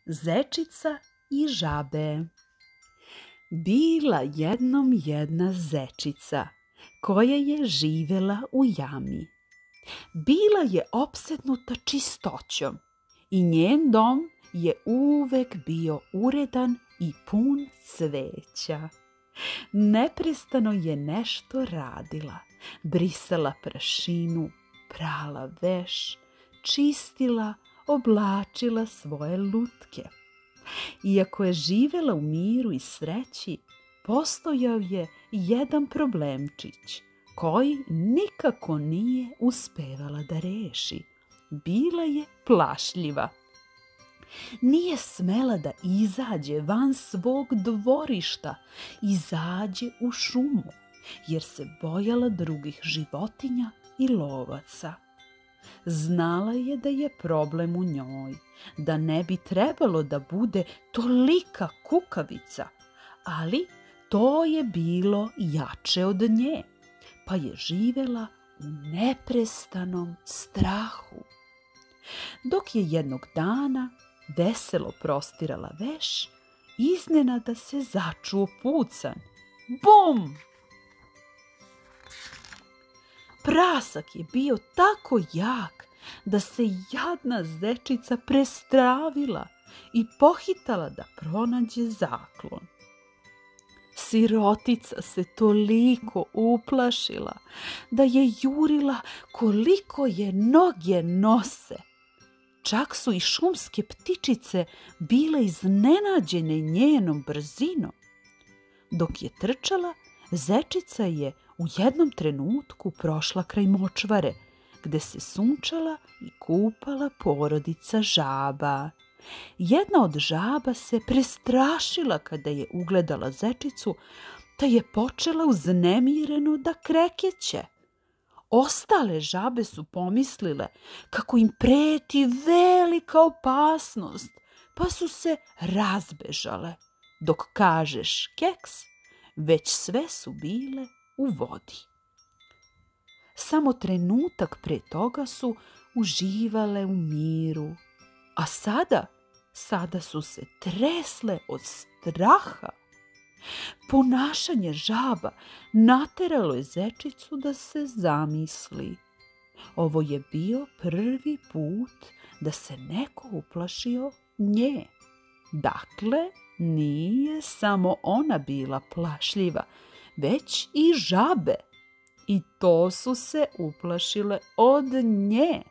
Zečica i žabe. Bila jednom jedna zečica koja je živjela u jami. Bila je opsednuta čistoćom i njen dom je uvek bio uredan i pun cveća. Neprestano je nešto radila, brisala prašinu, prala veš, čistila, oblačila svoje lutke. Iako je živjela u miru i sreći, postojao je jedan problemčić koji nikako nije uspevala da reši. Bila je plašljiva. Nije smela da izađe van svog dvorišta, izađe u šumu, jer se bojala drugih životinja i lovaca. Znala je da je problem u njoj, da ne bi trebalo da bude tolika kukavica, ali to je bilo jače od nje, pa je živjela u neprestanom strahu. Dok je jednog dana veselo prostirala veš, iznenada se začuo pucanj. Bum! Prasak je bio tako jak da se jadna zečica prestravila i pohitala da pronađe zaklon. Sirotica se toliko uplašila da je jurila koliko je noge nose. Čak su i šumske ptičice bile iznenađene njenom brzinom. Dok je trčala, zečica je u jednom trenutku prošla kraj močvare, gde se sunčala i kupala porodica žaba. Jedna od žaba se prestrašila kada je ugledala zečicu, te je počela uznemireno da krekeće. Ostale žabe su pomislile kako im preti velika opasnost, pa su se razbežale. Dok kažeš keks, već sve su bile u vodi. Samo trenutak pre toga su uživale u miru, a sada su se tresle od straha. Ponašanje žaba nateralo je zečicu da se zamisli. Ovo je bio prvi put da se neko uplašio nje. Dakle, nije samo ona bila plašljiva, već i žabe. I to su se uplašile od nje.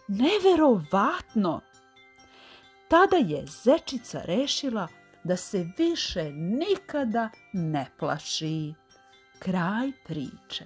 Neverovatno! Tada je zečica rešila da se više nikada ne plaši. Kraj priče.